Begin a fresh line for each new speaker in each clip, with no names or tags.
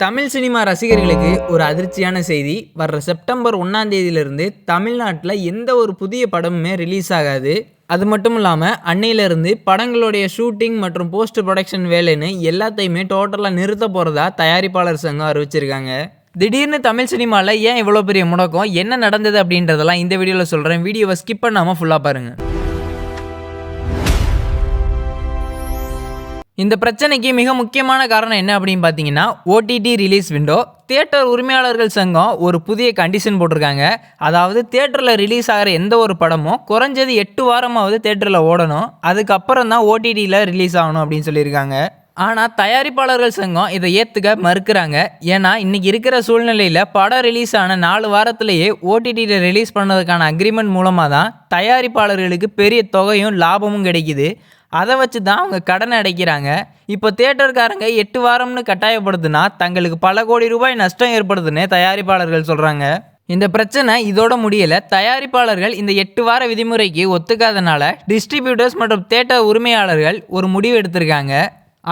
Tamil cinema ரசிகர்களுக்கு ஒரு அதிர்ச்சியான செய்தி. வர்ற செப்டம்பர் 1ஆம் தேதியிலிருந்து தமிழ்நாட்டில் எந்த ஒரு புதிய படமுமே ரிலீஸ் ஆகாது. அது மட்டும் இல்லாமல் அன்னையிலிருந்து படங்களுடைய ஷூட்டிங் மற்றும் போஸ்ட் ப்ரொடக்ஷன் வேலைன்னு எல்லாத்தையுமே டோட்டலாக நிறுத்த போகிறதா தயாரிப்பாளர் சங்கம் அறிவிச்சிருக்காங்க. திடீர்னு தமிழ் சினிமாவில் ஏன் இவ்வளோ பெரிய முடக்கம், என்ன நடந்தது அப்படின்றதெல்லாம் இந்த வீடியோவில் சொல்கிறேன். வீடியோவை ஸ்கிப் பண்ணாமல் ஃபுல்லாக பாருங்கள். இந்த பிரச்சனைக்கு மிக முக்கியமான காரணம் என்ன அப்படின்னு பார்த்தீங்கன்னா, ஓடிடி ரிலீஸ் விண்டோ. தியேட்டர் உரிமையாளர்கள் சங்கம் ஒரு புதிய கண்டிஷன் போட்டிருக்காங்க. அதாவது தியேட்டரில் ரிலீஸ் ஆகிற எந்த ஒரு படமும் குறைஞ்சது 8 வாரமாவது தியேட்டரில் ஓடணும், அதுக்கப்புறம் தான் ஓடிடியில் ரிலீஸ் ஆகணும் அப்படின்னு சொல்லியிருக்காங்க. ஆனால் தயாரிப்பாளர்கள் சங்கம் இதை ஏற்றுக்க மறுக்கிறாங்க. ஏன்னா இன்றைக்கி இருக்கிற சூழ்நிலையில் படம் ரிலீஸ் ஆன 4 வாரத்திலேயே ஓடிடியில் ரிலீஸ் பண்ணதுக்கான அக்ரிமெண்ட் மூலமாக தான் தயாரிப்பாளர்களுக்கு பெரிய தொகையும் லாபமும் கிடைக்குது. அதை வச்சு தான் அவங்க கடனை அடைக்கிறாங்க. இப்போ தியேட்டர்காரங்க 8 வாரம்னு கட்டாயப்படுத்துனா தங்களுக்கு பல கோடி ரூபாய் நஷ்டம் ஏற்படுதுன்னு தயாரிப்பாளர்கள் சொல்கிறாங்க. இந்த பிரச்சனை இதோட முடியலை. தயாரிப்பாளர்கள் இந்த 8 வார விதிமுறைக்கு ஒத்துக்காதனால டிஸ்ட்ரிபியூட்டர்ஸ் மற்றும் தியேட்டர் உரிமையாளர்கள் ஒரு முடிவு எடுத்திருக்காங்க.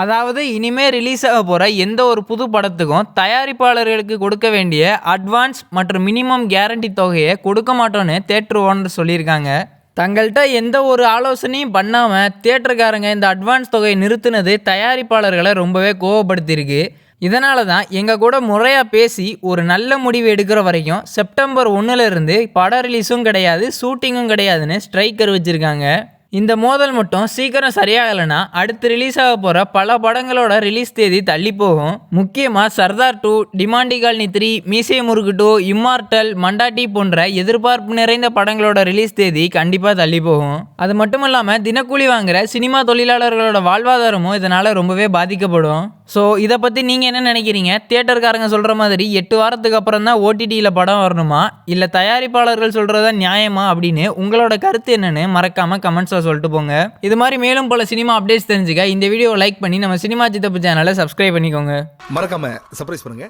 அதாவது இனிமேல் ரிலீஸ் ஆக போகிற எந்த ஒரு புது படத்துக்கும் தயாரிப்பாளர்களுக்கு கொடுக்க வேண்டிய அட்வான்ஸ் மற்றும் மினிமம் கேரண்டி தொகையை கொடுக்க மாட்டோன்னு தியேட்டர் ஓனர் சொல்லியிருக்காங்க. தங்கள்கிட்ட எந்த ஒரு ஆலோசனையும் பண்ணாமல் தியேட்டருக்காரங்க இந்த அட்வான்ஸ் தொகையை நிறுத்தினது தயாரிப்பாளர்களை ரொம்பவே கோவப்படுத்தியிருக்கு. இதனால தான் எங்கள் கூட முறையாக பேசி ஒரு நல்ல முடிவு எடுக்கிற வரைக்கும் செப்டம்பர் 1லேருந்து படம் ரிலீஸும் கிடையாது, ஷூட்டிங்கும் கிடையாதுன்னு ஸ்ட்ரைக் அறிவிச்சிருக்காங்க. இந்த மோதல் மட்டும் சீக்கிரம் சரியாகலைன்னா அடுத்து ரிலீஸ் ஆக போகிற பல படங்களோட ரிலீஸ் தேதி தள்ளி போகும். முக்கியமாக சர்தார் 2, டிமாண்டி காலனி 3, மீசை முறுக்கு 2, இம்மார்டல், மண்டாட்டி போன்ற எதிர்பார்ப்பு நிறைந்த படங்களோட ரிலீஸ் தேதி கண்டிப்பாக தள்ளி போகும். அது மட்டும் இல்லாமல் தினக்கூலி வாங்குகிற சினிமா தொழிலாளர்களோட வாழ்வாதாரமும் இதனால் ரொம்பவே பாதிக்கப்படும். ஸோ இதை பற்றி நீங்கள் என்ன நினைக்கிறீங்க? தியேட்டர்காரங்க சொல்கிற மாதிரி 8 வாரத்துக்கு அப்புறம் தான் ஓடிடியில் படம் வரணுமா, இல்லை தயாரிப்பாளர்கள் சொல்கிறதா நியாயமா அப்படின்னு உங்களோட கருத்து என்னன்னு மறக்காமல் கமெண்ட்ஸில் சொல்லிட்டு போங்க. இது மாதிரி மேலும் பல சினிமா அப்டேட்ஸ் தெரிஞ்சுக்க இந்த வீடியோவை லைக் பண்ணி நம்ம சினிமா சித்தப்பு சேனலை சப்ஸ்கிரைப் பண்ணிக்கோங்க.
மறக்காம சர்ப்ரைஸ் பண்ணுங்க.